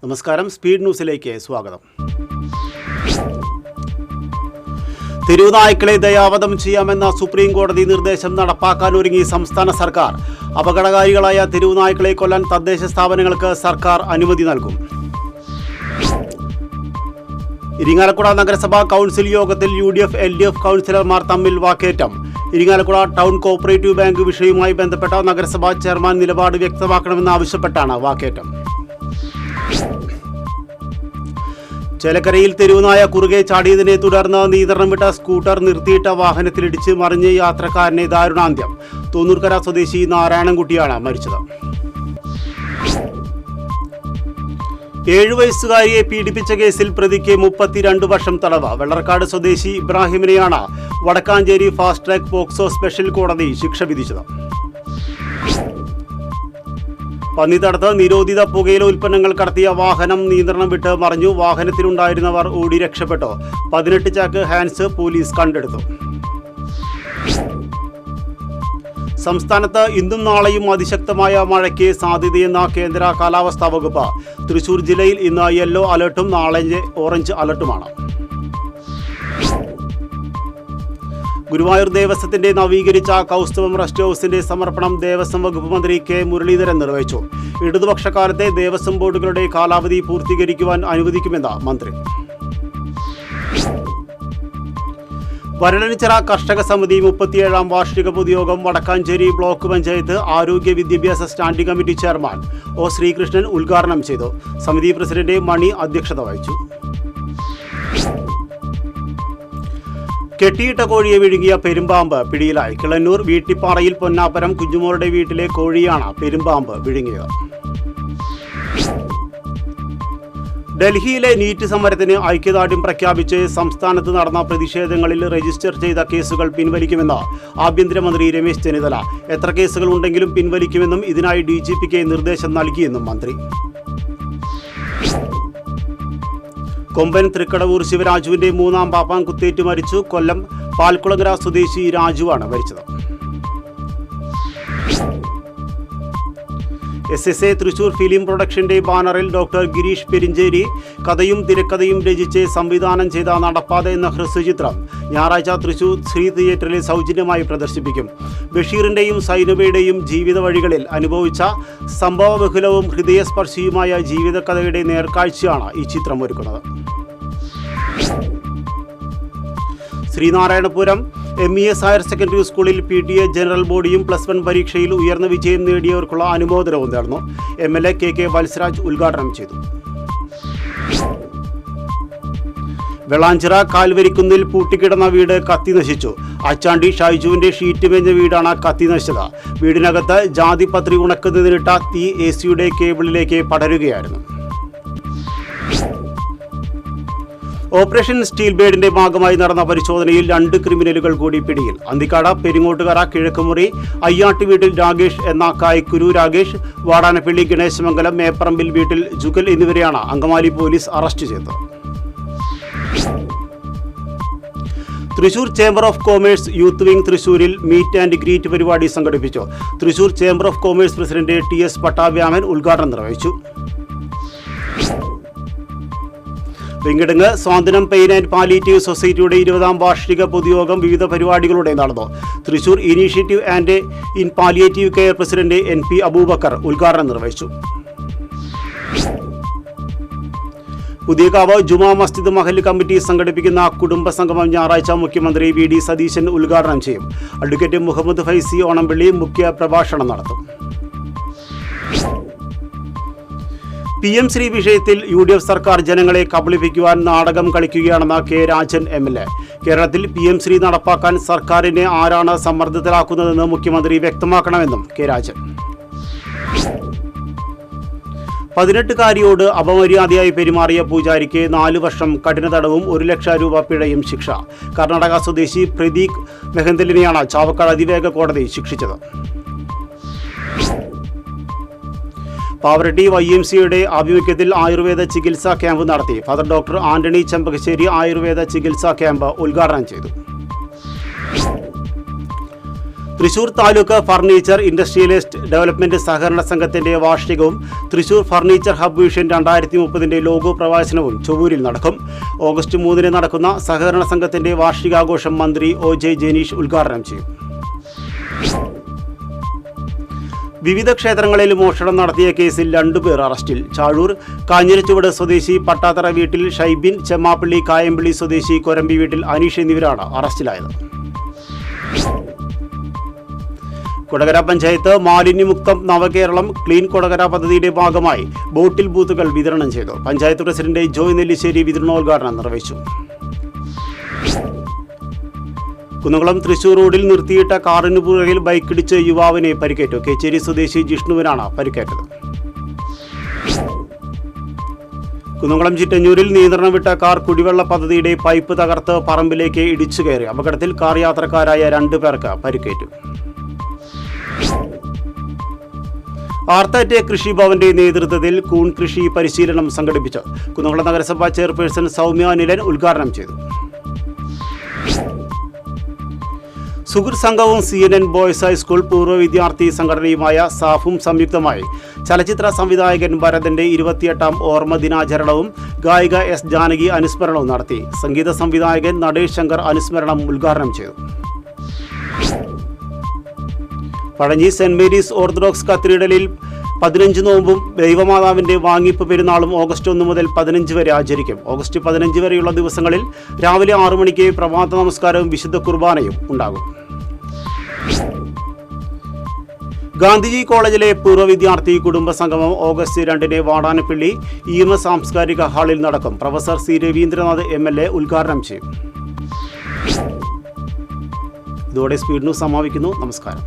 നമസ്കാരം, സ്പീഡ് ന്യൂസിലേക്ക് സ്വാഗതം. തെരുവുനായ്ക്കളെ ദയാവധം ചെയ്യാമെന്ന സുപ്രീം കോടതി നിർദ്ദേശം നടപ്പാക്കാൻ ഒരുങ്ങി സംസ്ഥാന സർക്കാർ. അപകടകാരികളായ തെരുവുനായ്ക്കളെ കൊല്ലാൻ തദ്ദേശ സ്ഥാപനങ്ങൾക്ക് സർക്കാർ അനുമതി നൽകും. ഇരിങ്ങാലക്കുട നഗരസഭാ കൗൺസിൽ യോഗത്തിൽ UDF, LDF കൗൺസിലർമാർ തമ്മിൽ വാക്കേറ്റം. ഇരിങ്ങാലക്കുട ടൗൺ കോഓപ്പറേറ്റീവ് ബാങ്ക് വിഷയവുമായി ബന്ധപ്പെട്ട നഗരസഭാ ചെയർമാൻ നിലപാട് വ്യക്തമാക്കണമെന്നാവശ്യപ്പെട്ടാണ് വാക്കേറ്റം. ചേലക്കരയിൽ തെരുവുനായ കുറുകെ ചാടിയതിനെ തുടർന്ന് നിയന്ത്രണം വിട്ട സ്കൂട്ടർ നിർത്തിയിട്ട വാഹനത്തിലിടിച്ച് മറിഞ്ഞ് യാത്രക്കാരനെ ദാരുണാന്ത്യം. തോന്നൂർക്കര സ്വദേശി നാരായണൻകുട്ടിയാണ് മരിച്ചത്. 7 വയസ്സുകാരിയെ പീഡിപ്പിച്ച കേസിൽ പ്രതിക്ക് 32 വർഷം തടവ്. വെള്ളർക്കാട് സ്വദേശി ഇബ്രാഹിമിനെയാണ് Vadakkanchery fast track POCSO special കോടതി ശിക്ഷ വിധിച്ചത്. പന്നിത്തടത്ത് നിരോധിത പുകയില ഉൽപ്പന്നങ്ങൾ കടത്തിയ വാഹനം നിയന്ത്രണം വിട്ട് മറിഞ്ഞു. വാഹനത്തിലുണ്ടായിരുന്നവർ ഓടി രക്ഷപ്പെട്ടു. 18 ചാക്ക് ഹാൻസ് പോലീസ് കണ്ടെടുത്തു. സംസ്ഥാനത്ത് ഇന്നും നാളെയും അതിശക്തമായ മഴയ്ക്ക് സാധ്യതയെന്ന കേന്ദ്ര കാലാവസ്ഥാ വകുപ്പ്. തൃശൂർ ജില്ലയിൽ ഇന്ന് യെല്ലോ അലർട്ടും നാളെ ഓറഞ്ച് അലർട്ടുമാണ്. ഗുരുവായൂർ ദേവസ്വത്തിന്റെ നവീകരിച്ച കൗസ്തുഭം റെസ്റ്റ് ഹൗസിന്റെ സമർപ്പണം ദേവസ്വം വകുപ്പ് മന്ത്രി കെ മുരളീധരൻ നിർവഹിച്ചു. ഇടതുപക്ഷക്കാലത്തെ ദേവസ്വം ബോർഡുകളുടെ കാലാവധി പൂർത്തീകരിക്കുവാൻ അനുവദിക്കുമെന്ന് മന്ത്രി. വരളനിച്ചിറ കർഷക സമിതി 37ാം വാർഷിക പൊതുയോഗം വടക്കാഞ്ചേരി ബ്ലോക്ക് പഞ്ചായത്ത് ആരോഗ്യ വിദ്യാഭ്യാസ standing committee chairman O Sreekrishnan ഉദ്ഘാടനം ചെയ്തു. സമിതി പ്രസിഡന്റ് മണി അധ്യക്ഷത വഹിച്ചു. കെട്ടിയിട്ട കോഴിയെ വിഴുങ്ങിയ പെരുമ്പാമ്പ് പിടിയിലായി. കിളന്നൂർ വീട്ടിപ്പാറയിൽ പൊന്നാപ്പരം കുഞ്ഞുമോളുടെ വീട്ടിലെ കോഴിയാണ് പെരുമ്പാമ്പ് വിഴുങ്ങിയത്. ഡൽഹിയിലെ നീറ്റ് സമരത്തിന് ഐക്യദാർഢ്യം പ്രഖ്യാപിച്ച് സംസ്ഥാനത്ത് നടന്ന പ്രതിഷേധങ്ങളിൽ രജിസ്റ്റർ ചെയ്ത കേസുകൾ പിൻവലിക്കുമെന്ന് ആഭ്യന്തരമന്ത്രി രമേശ് ചെന്നിത്തല. എത്ര കേസുകൾ ഉണ്ടെങ്കിലും പിൻവലിക്കുമെന്നും ഇതിനായി DGPക്ക് നിർദ്ദേശം നൽകിയെന്നും മന്ത്രി. കൊമ്പൻ തൃക്കടവൂർ ശിവരാജുവിന്റെ 3ാം പാപ്പാൻ കുത്തേറ്റ് മരിച്ചു. കൊല്ലം പാൽക്കുളങ്ങര സ്വദേശി രാജുവാണ് മരിച്ചത്. SSA തൃശൂർ ഫിലിം പ്രൊഡക്ഷന്റെ ബാനറിൽ ഡോക്ടർ ഗിരീഷ് പെരിഞ്ചേരി കഥയും തിരക്കഥയും രചിച്ച് സംവിധാനം ചെയ്ത നടപ്പാത എന്ന ഹ്രസ്വചിത്രം ഞായറാഴ്ച തൃശൂർ ശ്രീ തിയേറ്ററിൽ സൗജന്യമായി പ്രദർശിപ്പിക്കും. ബഷീറിന്റെയും സൈനബയുടെയും ജീവിത വഴികളിൽ അനുഭവിച്ച സംഭവബഹുലവും ഹൃദയസ്പർശിയുമായ ജീവിതകഥയുടെ നേർക്കാഴ്ചയാണ് ഈ ചിത്രം ഒരുക്കുന്നത്. ശ്രീനാരായണപുരം MES ഹയർ സെക്കൻഡറി സ്കൂളിൽ PTA ജനറൽ ബോഡിയും +1 പരീക്ഷയിൽ ഉയർന്ന വിജയം നേടിയവർക്കുള്ള അനുമോദനവും നടന്നു. MLA KK വത്സരാജ് ഉദ്ഘാടനം ചെയ്തു. വെള്ളാഞ്ചിറ കാൽവരിക്കുന്നിൽ പൂട്ടിക്കിടന്ന വീട് കത്തി നശിച്ചു. അച്ചാണ്ടി ഷൈജുവിന്റെ ഷീറ്റ് മേഞ്ഞ വീടാണ് കത്തി നശിച്ചത്. വീടിനകത്ത് ജാതിപത്രി ഉണക്കുന്നതിനിട്ട തീ AC-യുടെ കേബിളിലേക്ക് പടരുകയായിരുന്നു. ഓപ്പറേഷൻ സ്റ്റീൽ ബേഡിന്റെ ഭാഗമായി നടന്ന പരിശോധനയിൽ 2 ക്രിമിനലുകൾ കൂടി പിടിയിൽ. അന്തിക്കാട് പെരിങ്ങോട്ടുകര കിഴക്കുമുറി അയ്യാട്ടി വീട്ടിൽ രാഗേഷ് എന്ന കായ്ക്കുരു രാഗേഷ്, വാടാനപ്പള്ളി ഗണേശമംഗലം മേപ്പറമ്പിൽ വീട്ടിൽ ജുഗൽ എന്നിവരെയാണ് അങ്കമാലി പോലീസ് അറസ്റ്റ് ചെയ്തത്. Thrissur chamber of commerce youth wing തൃശൂരിൽ മീറ്റ് ആൻഡ് ഗ്രീറ്റ് പരിപാടി സംഘടിപ്പിച്ചു. Thrissur chamber of commerce president TS പട്ടാഭ്യാമൻ ഉദ്ഘാടനം നിർവഹിച്ചു. വെങ്കിടങ്ങ് സ്വാതന്ത്ര്യം പെയിൻ ആൻഡ് പാലിയേറ്റീവ് സൊസൈറ്റിയുടെ 20ാം വാർഷിക പൊതുയോഗം വിവിധ പരിപാടികളുടെ നടന്നു. Thrissur initiative and in palliative care president NP Abubakar ഉദ്ഘാടനം നിർവഹിച്ചു. പുതിയകാവ് ജുമാ മസ്ജിദ് മഹല്ല് കമ്മിറ്റി സംഘടിപ്പിക്കുന്ന കുടുംബ സംഗമം ഞായറാഴ്ച മുഖ്യമന്ത്രി VD സതീശൻ ഉദ്ഘാടനം ചെയ്യും. അഡ്വക്കേറ്റ് മുഹമ്മദ് ഫൈസി ഓണംപള്ളി മുഖ്യ പ്രഭാഷണം നടത്തും. PM ശ്രീ വിഷയത്തിൽ UDF സർക്കാർ ജനങ്ങളെ കബളിപ്പിക്കുവാൻ നാടകം കളിക്കുകയാണെന്ന് K രാജൻ MLA. കേരളത്തിൽ PM ശ്രീ നടപ്പാക്കാൻ സർക്കാരിനെ ആരാണ് സമ്മർദ്ദത്തിലാക്കുന്നതെന്ന് മുഖ്യമന്ത്രി വ്യക്തമാക്കണമെന്നും K രാജൻ. 18-കാരിയോട് അപമര്യാദയായി പെരുമാറിയ പൂജാരിക്ക് 4 വർഷം കഠിന തടവും 1 ലക്ഷം രൂപ പിഴയും ശിക്ഷ. കർണാടക സ്വദേശി പ്രതീക് മെഹന്തലിനെയാണ് ചാവക്കാട് അതിവേഗ കോടതി ശിക്ഷിച്ചത്. പാവറട്ടി YMCയുടെ ആഭിമുഖ്യത്തിൽ ആയുർവേദ ചികിത്സാ ക്യാമ്പ് നടത്തി. ഫാദർ ഡോക്ടർ ആന്റണി ചെമ്പകശ്ശേരി ആയുർവേദ ചികിത്സാ ക്യാമ്പ് ഉദ്ഘാടനം ചെയ്തു. Thrissur taluk furniture industrialist development സഹകരണ സംഘത്തിന്റെ വാർഷികവും Thrissur furniture hub vision 2030 logo പ്രകാശനവും ചൊവ്വൂരിൽ നടക്കും. ഓഗസ്റ്റ് 3 നടക്കുന്ന സഹകരണ സംഘത്തിന്റെ വാർഷികാഘോഷം മന്ത്രി OJ ജനീഷ് ഉദ്ഘാടനം ചെയ്യും. വിവിധ ക്ഷേത്രങ്ങളിൽ മോഷണം നടത്തിയ കേസിൽ 2 പേർ അറസ്റ്റിൽ. ചാഴൂർ കാഞ്ഞിരച്ചുവട് സ്വദേശി പട്ടാത്തറ വീട്ടിൽ ഷൈബിൻ, ചെമ്മാപ്പള്ളി കായമ്പള്ളി സ്വദേശി കൊരമ്പി വീട്ടിൽ അനീഷ് എന്നിവരാണ് അറസ്റ്റിലായത്. കൊടകര പഞ്ചായത്ത് മാലിന്യമുക്തം നവകേരളം ക്ലീൻ കൊടകര പദ്ധതിയുടെ ഭാഗമായി ബോട്ടിൽ ബൂത്തുകൾ വിതരണം ചെയ്തു. പഞ്ചായത്ത് പ്രസിഡന്റ് ജോയ് നെല്ലിശ്ശേരി വിതരണോദ്ഘാടനം നിർവഹിച്ചു. കുന്നംകുളം തൃശൂർ റോഡിൽ നിർത്തിയിട്ട കാറിന് പുറകിൽ ബൈക്കിടിച്ച് യുവാവിനെ പരിക്കേറ്റു. കേച്ചേരി സ്വദേശി ജിഷ്ണുവിനാണ് പരിക്കേറ്റത്. കുന്നംകുളം ചിറ്റഞ്ഞൂരിൽ നിയന്ത്രണം വിട്ട കാർ കുടിവെള്ള പദ്ധതിയുടെ പൈപ്പ് തകർത്ത് പറമ്പിലേക്ക് ഇടിച്ചു കയറി. അപകടത്തിൽ കാർ യാത്രക്കാരായ 2 പേർക്ക് പരിക്കേറ്റു. ആർത്താറ്റ് കൃഷിഭവന്റെ നേതൃത്വത്തിൽ കൂൺ കൃഷി പരിശീലനം സംഘടിപ്പിച്ചു. കുന്നംകുളം നഗരസഭാ ചെയർപേഴ്സൺ സൗമ്യ നിലൻ ഉദ്ഘാടനം ചെയ്തു. സുഹൃത്ത് സംഘവും CNN ബോയ്സ് ഹൈസ്കൂൾ പൂർവ്വ വിദ്യാർത്ഥി സംഘടനയുമായ സാഫും സംയുക്തമായി ചലച്ചിത്ര സംവിധായകൻ ഭരതന്റെ 28ാം ഓർമ്മ ദിനാചരണവും ഗായിക S ജാനകി അനുസ്മരണവും നടത്തി. സംഗീത സംവിധായകൻ നടേഷ് ശങ്കർ അനുസ്മരണം ഉദ്ഘാടനം ചെയ്തു. പഴഞ്ഞി സെന്റ് മേരീസ് ഓർത്തഡോക്സ് കത്തീഡ്രലിൽ 15 നോമ്പും ദൈവമാതാവിന്റെ വാങ്ങിപ്പ് പെരുന്നാളും ഓഗസ്റ്റ് 1 മുതൽ 15 വരെ ആചരിക്കും. ഓഗസ്റ്റ് 15 വരെയുള്ള ദിവസങ്ങളിൽ രാവിലെ 6 മണിക്ക് പ്രഭാത നമസ്കാരവും വിശുദ്ധ കുർബാനയും ഉണ്ടാകും. ഗാന്ധിജി കോളേജിലെ പൂർവ്വ വിദ്യാർത്ഥി കുടുംബ സംഗമം ഓഗസ്റ്റ് 2 വാടാനപ്പള്ളി EMS സാംസ്കാരിക ഹാളിൽ നടക്കും. പ്രൊഫസർ C രവീന്ദ്രനാഥ് MLA ഉദ്ഘാടനം ചെയ്യും. ഇതോടെ സ്പീഡ് ന്യൂസ് സമാപിക്കുന്നു. നമസ്കാരം.